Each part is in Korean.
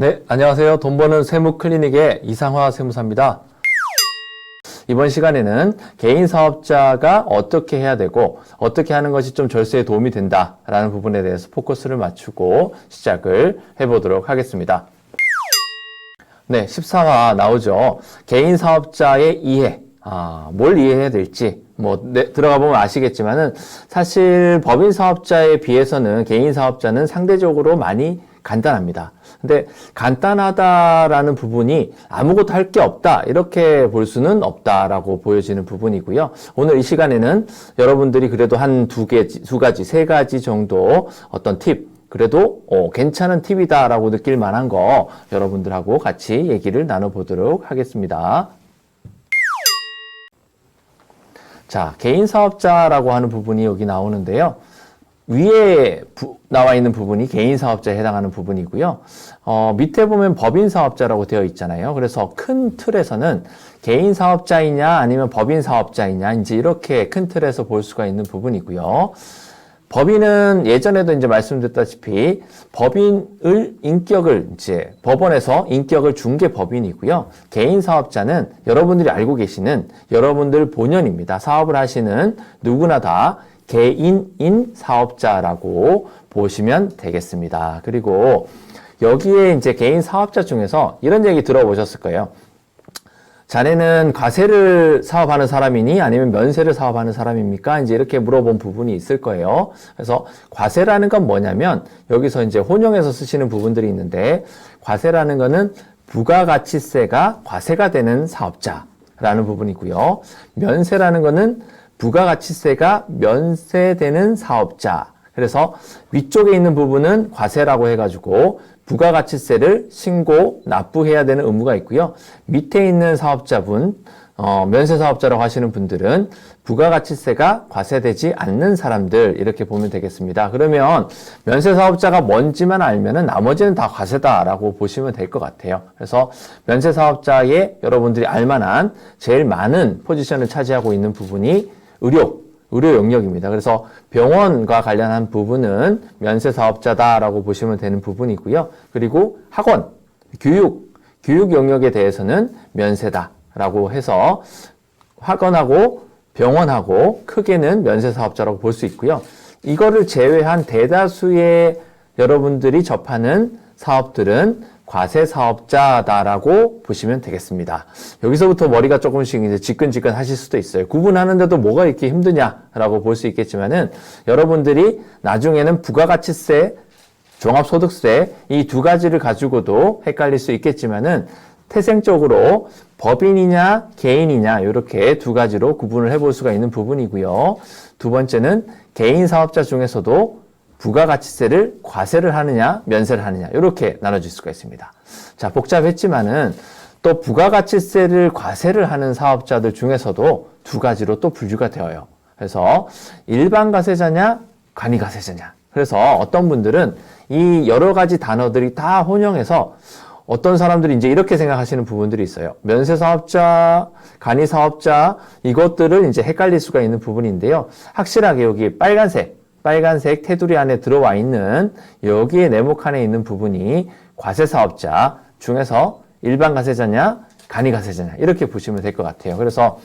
네, 안녕하세요. 돈 버는 세무 클리닉의 이상화 세무사입니다. 이번 시간에는 개인 사업자가 어떻게 해야 되고 어떻게 하는 것이 좀 절세에 도움이 된다라는 부분에 대해서 포커스를 맞추고 시작을 해보도록 하겠습니다. 네, 14화 나오죠. 개인 사업자의 이해. 뭘 이해해야 될지 들어가 보면 아시겠지만은 사실 법인 사업자에 비해서는 개인 사업자는 상대적으로 많이 간단합니다. 근데 간단하다라는 부분이 아무것도 할 게 없다 이렇게 볼 수는 없다라고 보여지는 부분이고요. 오늘 이 시간에는 여러분들이 그래도 두 가지, 세 가지 정도 어떤 팁, 그래도 괜찮은 팁이다라고 느낄 만한 거 여러분들하고 같이 얘기를 나눠보도록 하겠습니다. 자, 개인 사업자라고 하는 부분이 여기 나오는데요. 위에 나와 있는 부분이 개인 사업자에 해당하는 부분이고요. 밑에 보면 법인 사업자라고 되어 있잖아요. 그래서 큰 틀에서는 개인 사업자이냐 아니면 법인 사업자이냐 이제 이렇게 큰 틀에서 볼 수가 있는 부분이고요. 법인은 예전에도 이제 말씀드렸다시피 법원에서 인격을 준 게 법인이고요. 개인 사업자는 여러분들이 알고 계시는 여러분들 본연입니다. 사업을 하시는 누구나 다 개인인 사업자라고 보시면 되겠습니다. 그리고 여기에 이제 개인 사업자 중에서 이런 얘기 들어보셨을 거예요. 자네는 과세를 사업하는 사람이니 아니면 면세를 사업하는 사람입니까? 이제 이렇게 물어본 부분이 있을 거예요. 그래서 과세라는 건 뭐냐면 여기서 이제 혼용해서 쓰시는 부분들이 있는데 과세라는 거는 부가가치세가 과세가 되는 사업자라는 부분이고요. 면세라는 거는 부가가치세가 면세되는 사업자. 그래서 위쪽에 있는 부분은 과세라고 해가지고 부가가치세를 신고 납부해야 되는 의무가 있고요. 밑에 있는 사업자분, 면세사업자라고 하시는 분들은 부가가치세가 과세되지 않는 사람들 이렇게 보면 되겠습니다. 그러면 면세사업자가 뭔지만 알면은 나머지는 다 과세다라고 보시면 될 것 같아요. 그래서 면세사업자에 여러분들이 알만한 제일 많은 포지션을 차지하고 있는 부분이 의료 영역입니다. 그래서 병원과 관련한 부분은 면세사업자다라고 보시면 되는 부분이고요. 그리고 학원, 교육 영역에 대해서는 면세다라고 해서 학원하고 병원하고 크게는 면세사업자라고 볼 수 있고요. 이거를 제외한 대다수의 여러분들이 접하는 사업들은 과세사업자다라고 보시면 되겠습니다. 여기서부터 머리가 조금씩 이제 지끈지끈 하실 수도 있어요. 구분하는데도 뭐가 이렇게 힘드냐라고 볼 수 있겠지만은 여러분들이 나중에는 부가가치세, 종합소득세 이 두 가지를 가지고도 헷갈릴 수 있겠지만은 태생적으로 법인이냐 개인이냐 이렇게 두 가지로 구분을 해볼 수가 있는 부분이고요. 두 번째는 개인 사업자 중에서도 부가가치세를 과세를 하느냐 면세를 하느냐 이렇게 나눠질 수가 있습니다. 자, 복잡했지만은 또 부가가치세를 과세를 하는 사업자들 중에서도 두 가지로 또 분류가 되어요. 그래서 일반 과세자냐 간이과세자냐. 그래서 어떤 분들은 이 여러 가지 단어들이 다 혼용해서 어떤 사람들이 이제 이렇게 생각하시는 부분들이 있어요. 면세사업자, 간이사업자 이것들을 이제 헷갈릴 수가 있는 부분인데요. 확실하게 여기 빨간색 테두리 안에 들어와 있는 여기에 네모 칸에 있는 부분이 과세사업자 중에서 일반 과세자냐 간이과세자냐 이렇게 보시면 될 것 같아요. 그래서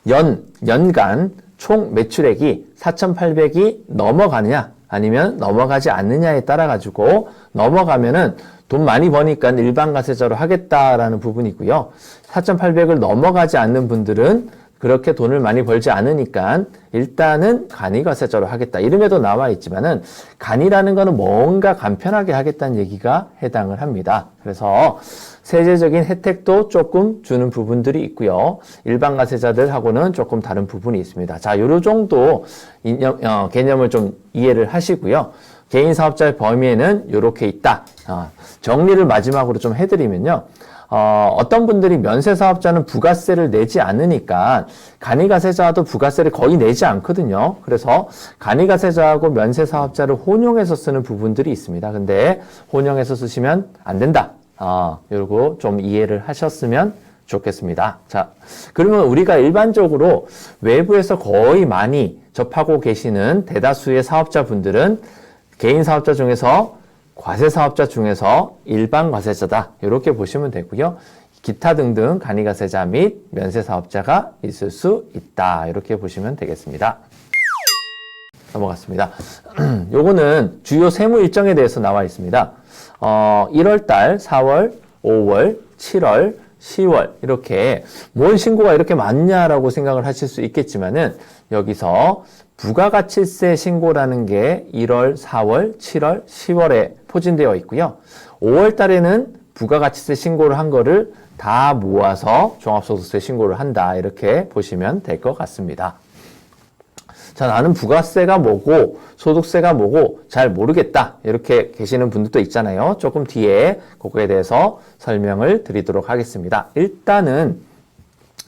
연간 총 매출액이 4,800이 넘어가느냐 아니면 넘어가지 않느냐에 따라 가지고 넘어가면은 돈 많이 버니까 일반 과세자로 하겠다라는 부분이고요. 4,800을 넘어가지 않는 분들은 그렇게 돈을 많이 벌지 않으니까 일단은 간이과세자로 하겠다. 이름에도 나와 있지만은 간이라는 거는 뭔가 간편하게 하겠다는 얘기가 해당을 합니다. 그래서 세제적인 혜택도 조금 주는 부분들이 있고요. 일반 과세자들하고는 조금 다른 부분이 있습니다. 자, 요런 정도 개념을 좀 이해를 하시고요. 개인 사업자의 범위에는 이렇게 있다. 정리를 마지막으로 좀 해드리면요. 어떤 분들이 면세사업자는 부가세를 내지 않으니까 간이과세자도 부가세를 거의 내지 않거든요. 그래서 간이과세자하고 면세사업자를 혼용해서 쓰는 부분들이 있습니다. 근데 혼용해서 쓰시면 안 된다. 요거 좀 이해를 하셨으면 좋겠습니다. 자, 그러면 우리가 일반적으로 외부에서 거의 많이 접하고 계시는 대다수의 사업자분들은 개인 사업자 중에서 과세사업자 중에서 일반 과세자다. 이렇게 보시면 되고요. 기타 등등 간이가세자 및 면세사업자가 있을 수 있다. 이렇게 보시면 되겠습니다. 넘어갔습니다. 요거는 주요 세무 일정에 대해서 나와 있습니다. 1월달, 4월, 5월, 7월, 10월 이렇게 뭔 신고가 이렇게 많냐라고 생각을 하실 수 있겠지만은 여기서 부가가치세 신고라는 게 1월, 4월, 7월, 10월에 포진되어 있고요. 5월 달에는 부가가치세 신고를 한 거를 다 모아서 종합소득세 신고를 한다. 이렇게 보시면 될 것 같습니다. 자, 나는 부가세가 뭐고 소득세가 뭐고 잘 모르겠다. 이렇게 계시는 분들도 있잖아요. 조금 뒤에 그거에 대해서 설명을 드리도록 하겠습니다. 일단은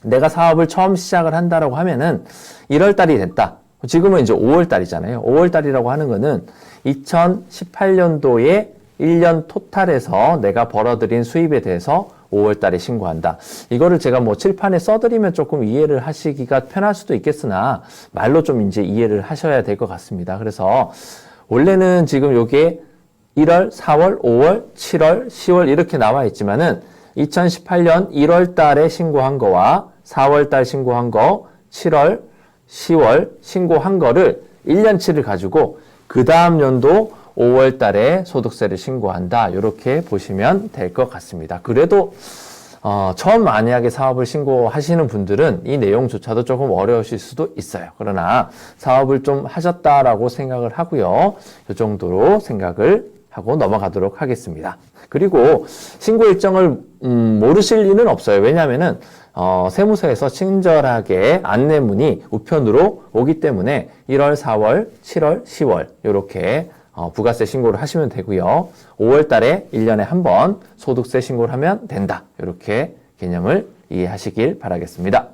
내가 사업을 처음 시작을 한다라고 하면은 1월 달이 됐다. 지금은 이제 5월 달이잖아요. 5월 달이라고 하는 거는 2018년도에 1년 토탈에서 내가 벌어들인 수입에 대해서 5월 달에 신고한다. 이거를 제가 뭐 칠판에 써드리면 조금 이해를 하시기가 편할 수도 있겠으나 말로 좀 이제 이해를 하셔야 될 것 같습니다. 그래서 원래는 지금 요게 1월, 4월, 5월, 7월, 10월 이렇게 나와 있지만은 2018년 1월 달에 신고한 거와 4월 달 신고한 거, 7월, 10월 신고한 거를 1년치를 가지고 그 다음 연도 5월 달에 소득세를 신고한다. 이렇게 보시면 될 것 같습니다. 그래도 처음 만약에 사업을 신고하시는 분들은 이 내용조차도 조금 어려우실 수도 있어요. 그러나 사업을 좀 하셨다라고 생각을 하고요. 이 정도로 생각을 하고 넘어가도록 하겠습니다. 그리고 신고 일정을 모르실 리는 없어요. 왜냐하면은 세무서에서 친절하게 안내문이 우편으로 오기 때문에 1월, 4월, 7월, 10월 이렇게 부가세 신고를 하시면 되고요. 5월 달에 1년에 한 번 소득세 신고를 하면 된다. 이렇게 개념을 이해하시길 바라겠습니다.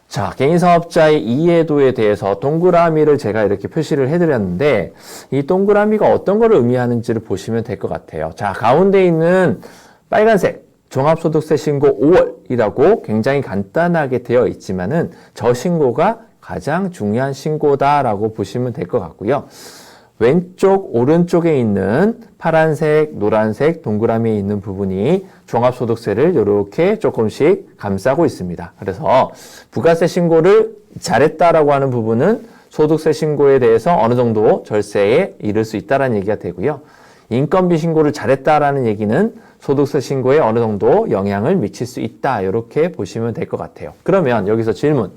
자, 개인사업자의 이해도에 대해서 동그라미를 제가 이렇게 표시를 해드렸는데 이 동그라미가 어떤 걸 의미하는지를 보시면 될 것 같아요. 자, 가운데 있는 빨간색 종합소득세 신고 5월이라고 굉장히 간단하게 되어 있지만은 저 신고가 가장 중요한 신고다라고 보시면 될 것 같고요. 왼쪽, 오른쪽에 있는 파란색, 노란색 동그라미에 있는 부분이 종합소득세를 이렇게 조금씩 감싸고 있습니다. 그래서 부가세 신고를 잘했다라고 하는 부분은 소득세 신고에 대해서 어느 정도 절세에 이를 수 있다는 얘기가 되고요. 인건비 신고를 잘했다라는 얘기는 소득세 신고에 어느 정도 영향을 미칠 수 있다. 이렇게 보시면 될 것 같아요. 그러면 여기서 질문.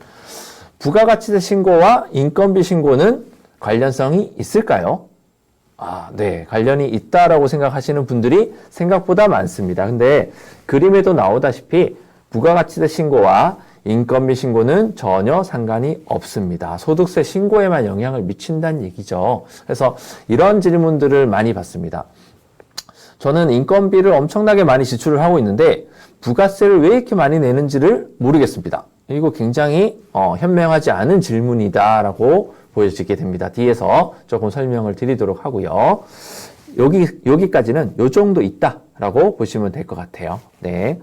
부가가치세 신고와 인건비 신고는 관련성이 있을까요? 네. 관련이 있다라고 생각하시는 분들이 생각보다 많습니다. 근데 그림에도 나오다시피 부가가치세 신고와 인건비 신고는 전혀 상관이 없습니다. 소득세 신고에만 영향을 미친다는 얘기죠. 그래서 이런 질문들을 많이 받습니다. 저는 인건비를 엄청나게 많이 지출을 하고 있는데 부가세를 왜 이렇게 많이 내는지를 모르겠습니다. 이거 굉장히 현명하지 않은 질문이다라고 보여지게 됩니다. 뒤에서 조금 설명을 드리도록 하고요. 여기까지는 요 정도 있다라고 보시면 될 것 같아요. 네.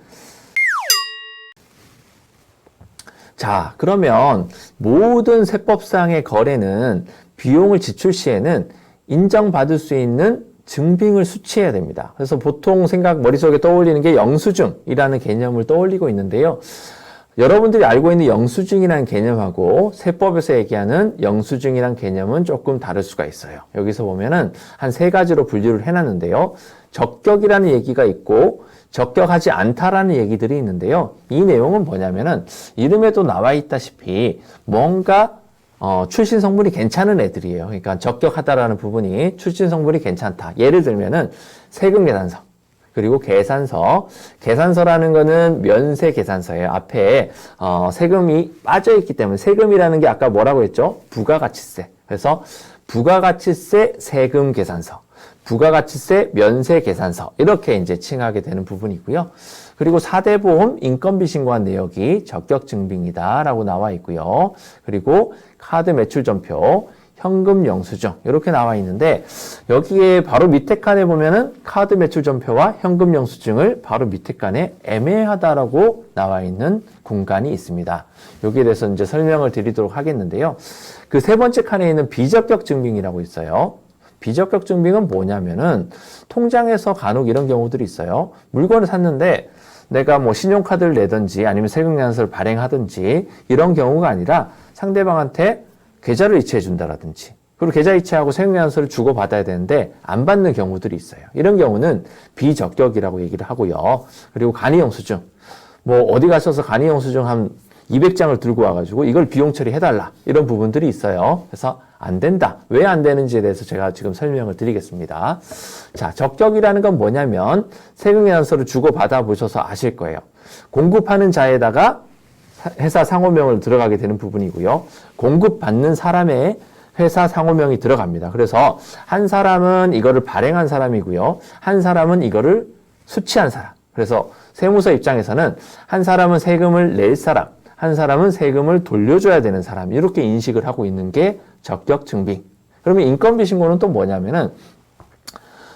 자, 그러면 모든 세법상의 거래는 비용을 지출 시에는 인정받을 수 있는 증빙을 수취해야 됩니다. 그래서 보통 머릿속에 떠올리는 게 영수증이라는 개념을 떠올리고 있는데요. 여러분들이 알고 있는 영수증이라는 개념하고 세법에서 얘기하는 영수증이라는 개념은 조금 다를 수가 있어요. 여기서 보면은 한 3가지로 분류를 해놨는데요. 적격이라는 얘기가 있고 적격하지 않다라는 얘기들이 있는데요. 이 내용은 뭐냐면은 이름에도 나와 있다시피 뭔가 출신 성분이 괜찮은 애들이에요. 그러니까 적격하다라는 부분이 출신 성분이 괜찮다. 예를 들면은 세금 계산서. 그리고 계산서라는 거는 면세 계산서예요. 앞에 세금이 빠져 있기 때문에 세금이라는 게 아까 뭐라고 했죠? 부가가치세. 그래서 부가가치세 세금 계산서, 부가가치세 면세 계산서 이렇게 이제 칭하게 되는 부분이고요. 그리고 4대 보험 인건비 신고한 내역이 적격 증빙이다라고 나와 있고요. 그리고 카드 매출 전표, 현금 영수증 이렇게 나와 있는데 여기에 바로 밑에 칸에 보면은 카드 매출 전표와 현금 영수증을 바로 밑에 칸에 애매하다라고 나와 있는 공간이 있습니다. 여기에 대해서 이제 설명을 드리도록 하겠는데요. 그 3번째 칸에 있는 비적격 증빙이라고 있어요. 비적격 증빙은 뭐냐면은 통장에서 간혹 이런 경우들이 있어요. 물건을 샀는데 내가 뭐 신용카드를 내든지 아니면 세금계산서를 발행하든지 이런 경우가 아니라 상대방한테 계좌를 이체해 준다라든지 그리고 계좌 이체하고 세금계산서를 주고받아야 되는데 안 받는 경우들이 있어요. 이런 경우는 비적격이라고 얘기를 하고요. 그리고 간이영수증 뭐 어디 가셔서 간이영수증 한 200장을 들고 와가지고 이걸 비용 처리해달라 이런 부분들이 있어요. 그래서 안 된다. 왜 안 되는지에 대해서 제가 지금 설명을 드리겠습니다. 자, 적격이라는 건 뭐냐면 세금계산서를 주고받아 보셔서 아실 거예요. 공급하는 자에다가 회사 상호명을 들어가게 되는 부분이고요. 공급받는 사람의 회사 상호명이 들어갑니다. 그래서 한 사람은 이거를 발행한 사람이고요. 한 사람은 이거를 수취한 사람. 그래서 세무서 입장에서는 한 사람은 세금을 낼 사람, 한 사람은 세금을 돌려줘야 되는 사람 이렇게 인식을 하고 있는 게 적격 증빙. 그러면 인건비 신고는 또 뭐냐면은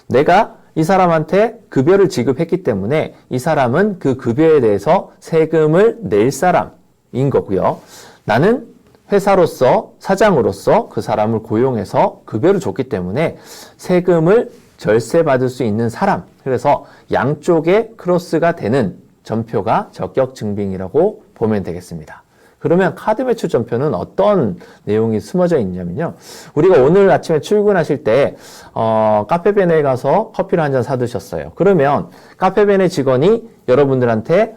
내가 이 사람한테 급여를 지급했기 때문에 이 사람은 그 급여에 대해서 세금을 낼 사람인 거고요. 나는 회사로서 사장으로서 그 사람을 고용해서 급여를 줬기 때문에 세금을 절세받을 수 있는 사람. 그래서 양쪽에 크로스가 되는 전표가 적격 증빙이라고 보면 되겠습니다. 그러면 카드 매출 전표는 어떤 내용이 숨어져 있냐면요. 우리가 오늘 아침에 출근하실 때 카페벤에 가서 커피를 한 잔 사드셨어요. 그러면 카페벤의 직원이 여러분들한테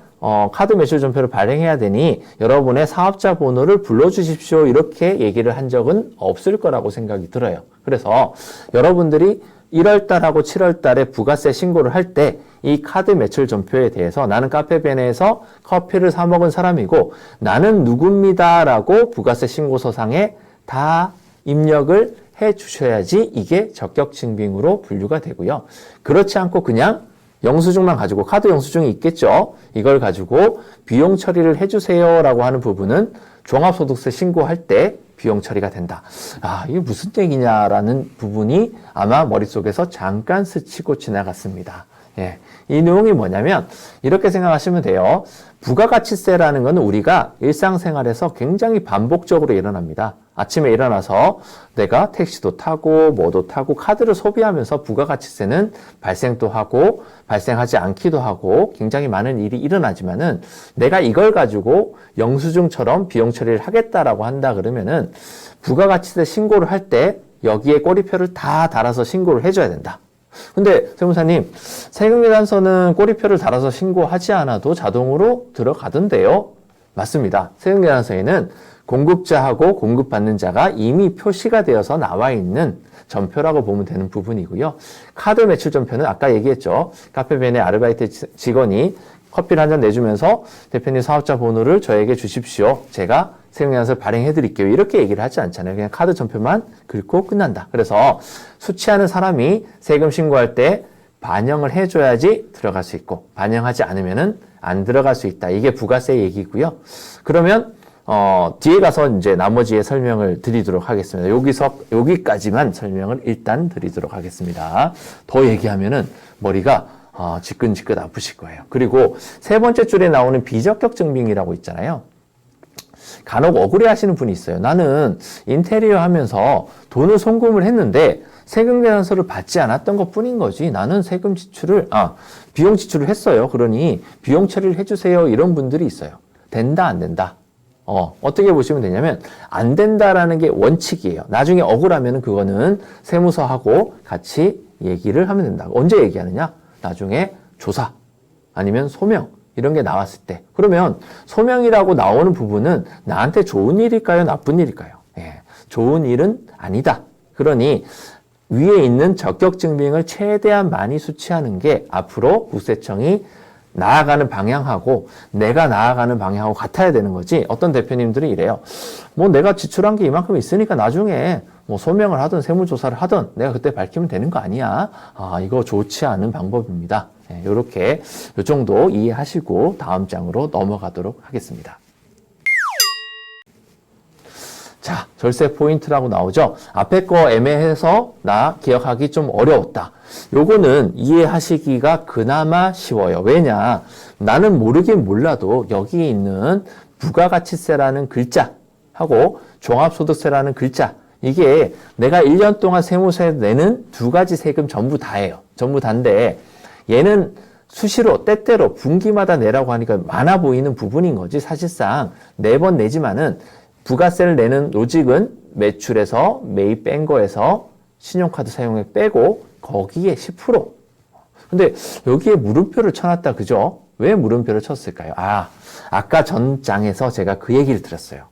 카드 매출 전표를 발행해야 되니 여러분의 사업자 번호를 불러주십시오. 이렇게 얘기를 한 적은 없을 거라고 생각이 들어요. 그래서 여러분들이 1월달하고 7월달에 부가세 신고를 할 때 이 카드 매출 전표에 대해서 나는 카페벤에서 커피를 사 먹은 사람이고 나는 누굽니다 라고 부가세 신고서상에 다 입력을 해 주셔야지 이게 적격 증빙으로 분류가 되고요. 그렇지 않고 그냥 영수증만 가지고 카드 영수증이 있겠죠. 이걸 가지고 비용 처리를 해주세요 라고 하는 부분은 종합소득세 신고할 때 비용 처리가 된다. 아, 이게 무슨 얘기냐라는 부분이 아마 머릿속에서 잠깐 스치고 지나갔습니다. 예. 이 내용이 뭐냐면 이렇게 생각하시면 돼요. 부가가치세라는 건 우리가 일상생활에서 굉장히 반복적으로 일어납니다. 아침에 일어나서 내가 택시도 타고 뭐도 타고 카드를 소비하면서 부가가치세는 발생도 하고 발생하지 않기도 하고 굉장히 많은 일이 일어나지만은 내가 이걸 가지고 영수증처럼 비용 처리를 하겠다라고 한다 그러면은 부가가치세 신고를 할 때 여기에 꼬리표를 다 달아서 신고를 해줘야 된다. 근데 세무사님 세금계산서는 꼬리표를 달아서 신고하지 않아도 자동으로 들어가던데요? 맞습니다. 세금계산서에는 공급자하고 공급받는 자가 이미 표시가 되어서 나와 있는 전표라고 보면 되는 부분이고요. 카드 매출 전표는 아까 얘기했죠. 카페벤의 아르바이트 직원이 커피를 한 잔 내주면서 대표님 사업자 번호를 저에게 주십시오. 제가 세금계산서를 발행해 드릴게요. 이렇게 얘기를 하지 않잖아요. 그냥 카드 전표만 긁고 끝난다. 그래서 수취하는 사람이 세금 신고할 때 반영을 해줘야지 들어갈 수 있고 반영하지 않으면은 안 들어갈 수 있다. 이게 부가세 얘기고요. 그러면 뒤에 가서 이제 나머지의 설명을 드리도록 하겠습니다. 여기까지만 설명을 일단 드리도록 하겠습니다. 더 얘기하면은 머리가 지끈지끈 아프실 거예요. 그리고 세 번째 줄에 나오는 비적격 증빙이라고 있잖아요. 간혹 억울해 하시는 분이 있어요. 나는 인테리어 하면서 돈을 송금을 했는데 세금계산서를 받지 않았던 것 뿐인 거지. 나는 비용 지출을 했어요. 그러니 비용 처리를 해주세요. 이런 분들이 있어요. 된다, 안 된다? 어떻게 보시면 되냐면 안 된다라는 게 원칙이에요. 나중에 억울하면 그거는 세무서하고 같이 얘기를 하면 된다. 언제 얘기하느냐? 나중에 조사 아니면 소명 이런 게 나왔을 때. 그러면 소명이라고 나오는 부분은 나한테 좋은 일일까요? 나쁜 일일까요? 예, 좋은 일은 아니다. 그러니 위에 있는 적격 증빙을 최대한 많이 수취하는 게 앞으로 국세청이 나아가는 방향하고 내가 나아가는 방향하고 같아야 되는 거지. 어떤 대표님들이 이래요. 뭐 내가 지출한 게 이만큼 있으니까 나중에 뭐 소명을 하든 세무조사를 하든 내가 그때 밝히면 되는 거 아니야. 이거 좋지 않은 방법입니다. 네, 요렇게 요 정도 이해하시고 다음 장으로 넘어가도록 하겠습니다. 자, 절세 포인트라고 나오죠. 앞에 거 애매해서 나 기억하기 좀 어려웠다. 요거는 이해하시기가 그나마 쉬워요. 왜냐? 나는 모르긴 몰라도 여기 있는 부가가치세라는 글자하고 종합소득세라는 글자 이게 내가 1년 동안 세무서에 내는 두 가지 세금 전부 다예요. 전부 다인데 얘는 수시로 때때로 분기마다 내라고 하니까 많아 보이는 부분인 거지 사실상 4번 내지만은 부가세를 내는 로직은 매출에서 매입 뺀 거에서 신용카드 사용액 빼고 거기에 10%. 근데 여기에 물음표를 쳐놨다 그죠? 왜 물음표를 쳤을까요? 아까 전 장에서 제가 그 얘기를 드렸어요.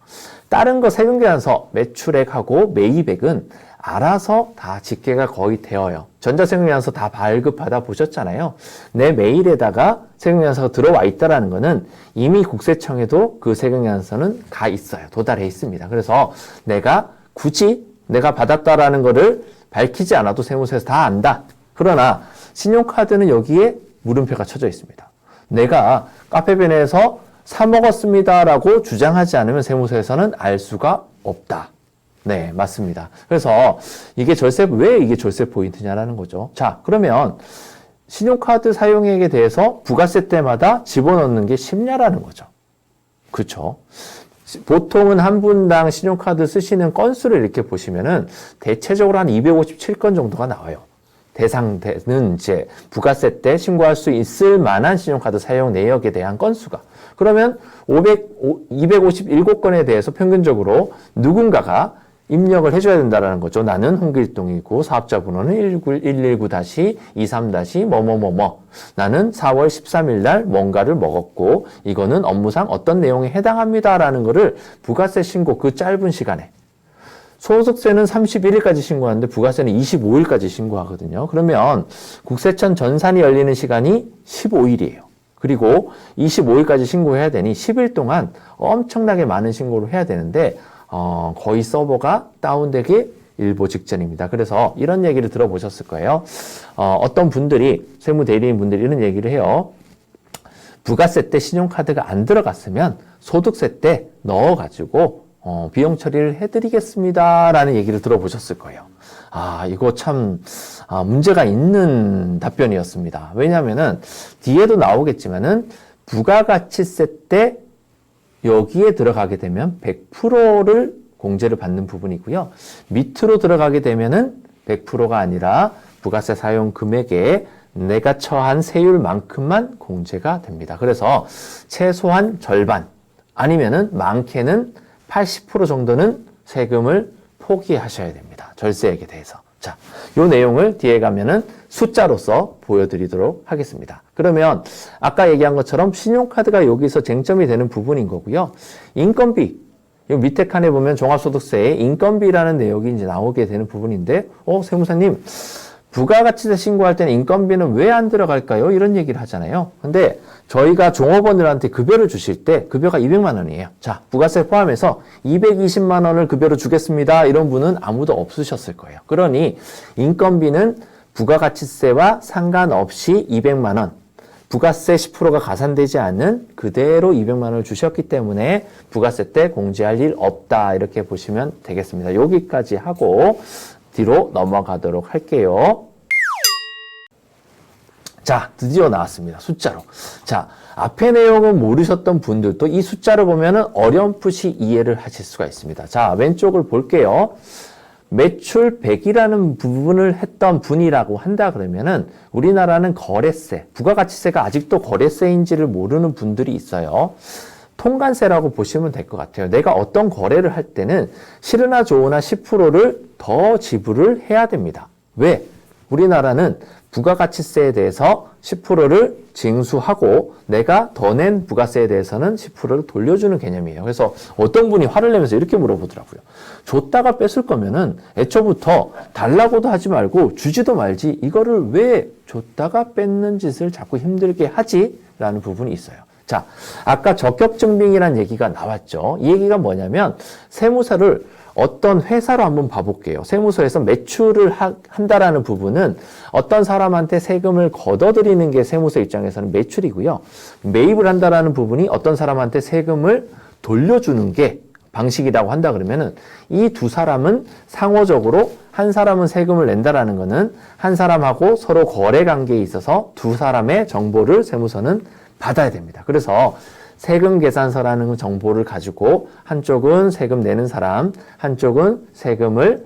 다른 거 세금계산서 매출액하고 매입액은 알아서 다 집계가 거의 되어요. 전자세금계산서 다 발급받아 보셨잖아요. 내 메일에다가 세금계산서가 들어와 있다라는 거는 이미 국세청에도 그 세금계산서는 가 있어요. 도달해 있습니다. 그래서 내가 굳이 내가 받았다라는 거를 밝히지 않아도 세무서에서 다 안다. 그러나 신용카드는 여기에 물음표가 쳐져 있습니다. 내가 카페베네에서 사 먹었습니다라고 주장하지 않으면 세무서에서는 알 수가 없다. 네, 맞습니다. 그래서 이게 왜 이게 절세 포인트냐라는 거죠. 자, 그러면 신용카드 사용액에 대해서 부가세 때마다 집어넣는 게 쉽냐라는 거죠. 그렇죠? 보통은 한 분당 신용카드 쓰시는 건수를 이렇게 보시면은 대체적으로 한 257건 정도가 나와요. 대상되는 이제 부가세 때 신고할 수 있을 만한 신용카드 사용 내역에 대한 건수가. 그러면 257건에 대해서 평균적으로 누군가가 입력을 해줘야 된다는 거죠. 나는 홍길동이고 사업자 번호는 119-23- 뭐뭐뭐뭐. 나는 4월 13일 날 뭔가를 먹었고 이거는 업무상 어떤 내용에 해당합니다라는 거를 부가세 신고 그 짧은 시간에 소득세는 31일까지 신고하는데 부가세는 25일까지 신고하거든요. 그러면 국세청 전산이 열리는 시간이 15일이에요. 그리고 25일까지 신고해야 되니 10일 동안 엄청나게 많은 신고를 해야 되는데 거의 서버가 다운되기 일보 직전입니다. 그래서 이런 얘기를 들어보셨을 거예요. 어떤 분들이 세무대리인 분들이 이런 얘기를 해요. 부가세 때 신용카드가 안 들어갔으면 소득세 때 넣어가지고 비용 처리를 해드리겠습니다. 라는 얘기를 들어보셨을 거예요. 이거 참 문제가 있는 답변이었습니다. 왜냐하면은 뒤에도 나오겠지만은 부가가치세 때 여기에 들어가게 되면 100%를 공제를 받는 부분이고요. 밑으로 들어가게 되면은 100%가 아니라 부가세 사용 금액에 내가 처한 세율만큼만 공제가 됩니다. 그래서 최소한 절반 아니면은 많게는 80% 정도는 세금을 포기하셔야 됩니다. 절세액에 대해서. 자, 요 내용을 뒤에 가면은 숫자로서 보여드리도록 하겠습니다. 그러면 아까 얘기한 것처럼 신용카드가 여기서 쟁점이 되는 부분인 거고요. 인건비. 요 밑에 칸에 보면 종합소득세에 인건비라는 내용이 이제 나오게 되는 부분인데, 세무사님, 부가가치세 신고할 때는 인건비는 왜 안 들어갈까요? 이런 얘기를 하잖아요. 근데 저희가 종업원들한테 급여를 주실 때 급여가 200만 원이에요. 자, 부가세 포함해서 220만 원을 급여로 주겠습니다. 이런 분은 아무도 없으셨을 거예요. 그러니 인건비는 부가가치세와 상관없이 200만 원, 부가세 10%가 가산되지 않는 그대로 200만 원을 주셨기 때문에 부가세 때 공제할 일 없다. 이렇게 보시면 되겠습니다. 여기까지 하고 뒤로 넘어가도록 할게요. 자, 드디어 나왔습니다. 숫자로. 자, 앞의 내용은 모르셨던 분들도 이 숫자를 보면은 어렴풋이 이해를 하실 수가 있습니다. 자, 왼쪽을 볼게요. 매출 100이라는 부분을 했던 분이라고 한다 그러면은 우리나라는 거래세, 부가가치세가 아직도 거래세인지를 모르는 분들이 있어요. 통관세라고 보시면 될 것 같아요. 내가 어떤 거래를 할 때는 실으나 조으나 10%를 더 지불을 해야 됩니다. 왜? 우리나라는 부가가치세에 대해서 10%를 징수하고 내가 더 낸 부가세에 대해서는 10%를 돌려주는 개념이에요. 그래서 어떤 분이 화를 내면서 이렇게 물어보더라고요. 줬다가 뺏을 거면은 애초부터 달라고도 하지 말고 주지도 말지 이거를 왜 줬다가 뺏는 짓을 자꾸 힘들게 하지? 라는 부분이 있어요. 자, 아까 적격증빙이라는 얘기가 나왔죠. 이 얘기가 뭐냐면 세무서를 어떤 회사로 한번 봐볼게요. 세무서에서 매출을 한다라는 부분은 어떤 사람한테 세금을 걷어들이는 게 세무서 입장에서는 매출이고요. 매입을 한다라는 부분이 어떤 사람한테 세금을 돌려주는 게 방식이라고 한다 그러면은 이 두 사람은 상호적으로 한 사람은 세금을 낸다라는 거는 한 사람하고 서로 거래 관계에 있어서 두 사람의 정보를 세무서는 받아야 됩니다. 그래서 세금 계산서라는 정보를 가지고 한쪽은 세금 내는 사람, 한쪽은 세금을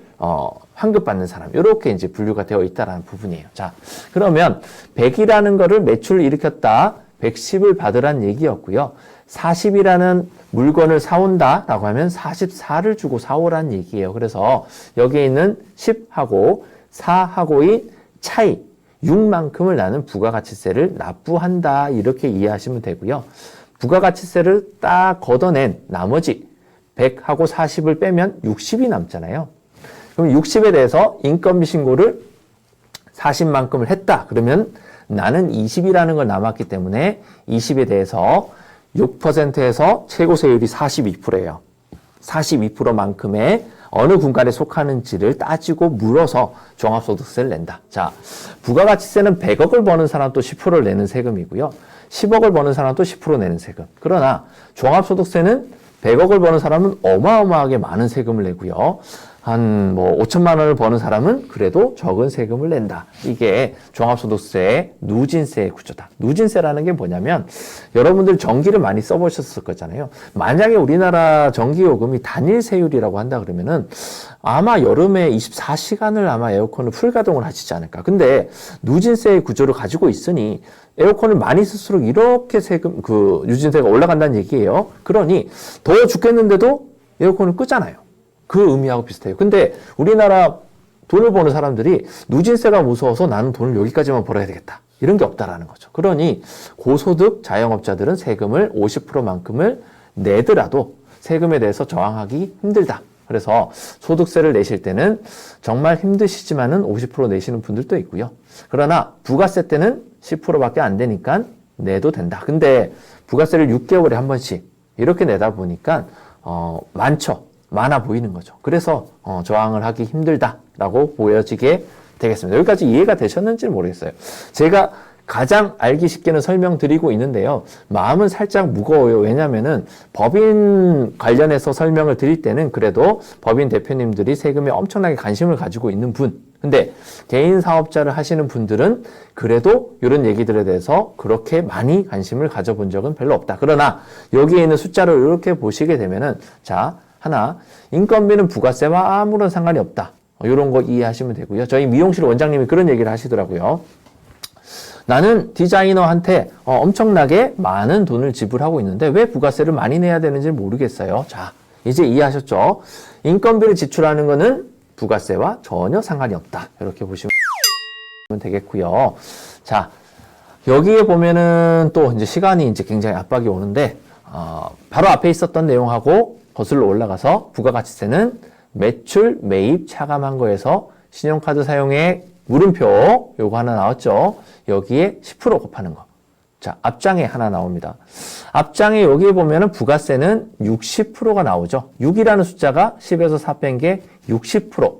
환급받는 사람, 이렇게 이제 분류가 되어 있다라는 부분이에요. 자, 그러면 100이라는 거를 매출을 일으켰다, 110을 받으란 얘기였고요. 40이라는 물건을 사온다라고 하면 44를 주고 사오란 얘기예요. 그래서 여기에 있는 10하고 4하고의 차이, 6만큼을 나는 부가가치세를 납부한다, 이렇게 이해하시면 되고요. 부가가치세를 딱 걷어낸 나머지 100하고 40을 빼면 60이 남잖아요. 그럼 60에 대해서 인건비 신고를 40만큼을 했다. 그러면 나는 20이라는 걸 남았기 때문에 20에 대해서 6%에서 최고세율이 42%예요. 42%만큼의 어느 분간에 속하는지를 따지고 물어서 종합소득세를 낸다. 자, 부가가치세는 100억을 버는 사람도 10%를 내는 세금이고요. 10억을 버는 사람도 10% 내는 세금. 그러나 종합소득세는 100억을 버는 사람은 어마어마하게 많은 세금을 내고요. 한 5천만 원을 버는 사람은 그래도 적은 세금을 낸다. 이게 종합소득세의 누진세의 구조다. 누진세라는 게 뭐냐면 여러분들 전기를 많이 써보셨을 거잖아요. 만약에 우리나라 전기요금이 단일세율이라고 한다 그러면은 아마 여름에 24시간을 아마 에어컨을 풀가동을 하시지 않을까. 근데 누진세의 구조를 가지고 있으니 에어컨을 많이 쓸수록 이렇게 세금, 누진세가 올라간다는 얘기예요. 그러니 더워 죽겠는데도 에어컨을 끄잖아요. 그 의미하고 비슷해요. 근데 우리나라 돈을 버는 사람들이 누진세가 무서워서 나는 돈을 여기까지만 벌어야 되겠다, 이런 게 없다라는 거죠. 그러니 고소득 자영업자들은 세금을 50%만큼을 내더라도 세금에 대해서 저항하기 힘들다. 그래서 소득세를 내실 때는 정말 힘드시지만은 50% 내시는 분들도 있고요. 그러나 부가세 때는 10%밖에 안 되니까 내도 된다. 근데 부가세를 6개월에 한 번씩 이렇게 내다 보니까 많아 보이는 거죠. 그래서 저항을 하기 힘들다라고 보여지게 되겠습니다. 여기까지 이해가 되셨는지는 모르겠어요. 제가 가장 알기 쉽게는 설명드리고 있는데요. 마음은 살짝 무거워요. 왜냐하면은 법인 관련해서 설명을 드릴 때는 그래도 법인 대표님들이 세금에 엄청나게 관심을 가지고 있는 분, 근데 개인 사업자를 하시는 분들은 그래도 이런 얘기들에 대해서 그렇게 많이 관심을 가져본 적은 별로 없다. 그러나 여기에 있는 숫자를 이렇게 보시게 되면은, 자, 하나, 인건비는 부가세와 아무런 상관이 없다. 이런 거 이해하시면 되고요. 저희 미용실 원장님이 그런 얘기를 하시더라고요. 나는 디자이너한테 엄청나게 많은 돈을 지불하고 있는데 왜 부가세를 많이 내야 되는지 모르겠어요. 자, 이제 이해하셨죠? 인건비를 지출하는 거는 부가세와 전혀 상관이 없다. 이렇게 보시면 되겠고요. 자, 여기에 보면은 또 이제 시간이 이제 굉장히 압박이 오는데, 바로 앞에 있었던 내용하고 거슬러 올라가서 부가가치세는 매출, 매입, 차감한 거에서 신용카드 사용액, 물음표 요거 하나 나왔죠. 여기에 10% 곱하는 거. 자, 앞장에 하나 나옵니다. 앞장에 여기에 보면은 부가세는 60%가 나오죠. 6이라는 숫자가 10에서 4 뺀 게 60%.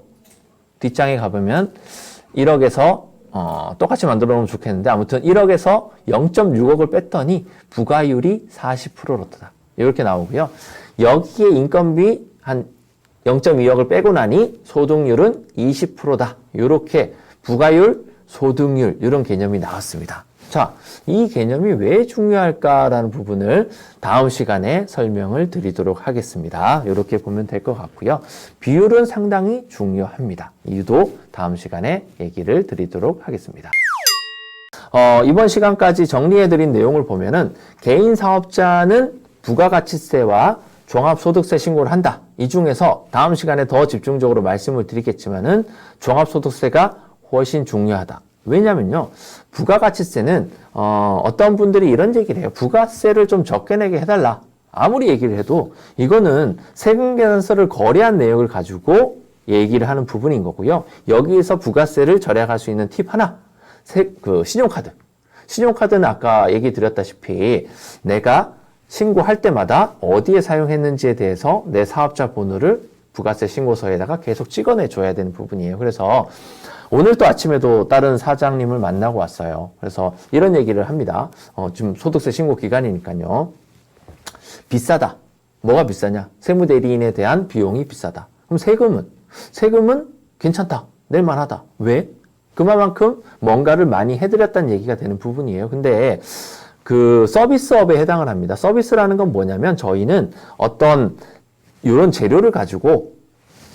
뒷장에 가보면 1억에서 똑같이 만들어 놓으면 좋겠는데, 아무튼 1억에서 0.6억을 뺐더니 부가율이 40%였다. 이렇게 나오고요. 여기에 인건비 한 0.2억을 빼고 나니 소득률은 20%다. 이렇게 부가율, 소득률 이런 개념이 나왔습니다. 자, 이 개념이 왜 중요할까라는 부분을 다음 시간에 설명을 드리도록 하겠습니다. 이렇게 보면 될 것 같고요. 비율은 상당히 중요합니다. 이유도 다음 시간에 얘기를 드리도록 하겠습니다. 이번 시간까지 정리해드린 내용을 보면은 개인 사업자는 부가가치세와 종합소득세 신고를 한다. 이 중에서 다음 시간에 더 집중적으로 말씀을 드리겠지만은 종합소득세가 훨씬 중요하다. 왜냐면요, 부가가치세는 어떤 분들이 이런 얘기를 해요. 부가세를 좀 적게 내게 해달라. 아무리 얘기를 해도 이거는 세금계산서를 거래한 내역을 가지고 얘기를 하는 부분인 거고요. 여기에서 부가세를 절약할 수 있는 팁 하나, 신용카드. 신용카드는 아까 얘기 드렸다시피 내가 신고할 때마다 어디에 사용했는지에 대해서 내 사업자 번호를 부가세 신고서에다가 계속 찍어내 줘야 되는 부분이에요. 그래서 오늘 또 아침에도 다른 사장님을 만나고 왔어요. 그래서 이런 얘기를 합니다. 지금 소득세 신고 기간이니까요. 비싸다. 뭐가 비싸냐? 세무대리인에 대한 비용이 비싸다. 그럼 세금은 괜찮다. 낼만하다. 왜? 그만큼 뭔가를 많이 해드렸다는 얘기가 되는 부분이에요. 근데 그 서비스업에 해당을 합니다. 서비스라는 건 뭐냐면 저희는 어떤 이런 재료를 가지고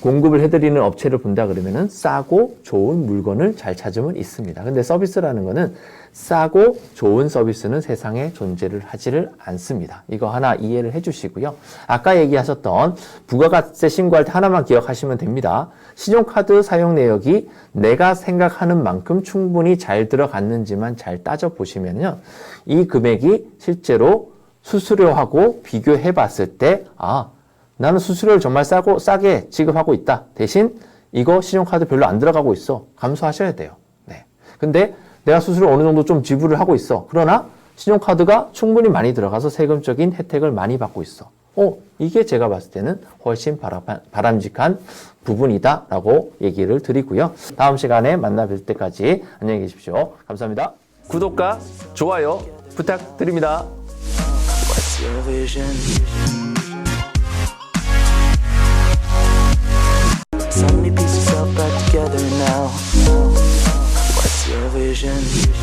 공급을 해드리는 업체를 본다 그러면은 싸고 좋은 물건을 잘 찾으면 있습니다. 근데 서비스라는 거는 싸고 좋은 서비스는 세상에 존재를 하지를 않습니다. 이거 하나 이해를 해주시고요. 아까 얘기하셨던 부가가세 신고할 때 하나만 기억하시면 됩니다. 신용카드 사용 내역이 내가 생각하는 만큼 충분히 잘 들어갔는지만 잘 따져보시면요. 이 금액이 실제로 수수료하고 비교해 봤을 때 나는 수수료를 정말 싸게 지급하고 있다. 대신 이거 신용카드 별로 안 들어가고 있어. 감수하셔야 돼요. 네. 근데 내가 수수료 어느 정도 좀 지불을 하고 있어. 그러나 신용카드가 충분히 많이 들어가서 세금적인 혜택을 많이 받고 있어. 이게 제가 봤을 때는 훨씬 바람직한 부분이다라고 얘기를 드리고요. 다음 시간에 만나 뵐 때까지 안녕히 계십시오. 감사합니다. 구독과 좋아요 부탁드립니다. What's your vision? So many pieces all back together now. What's your vision?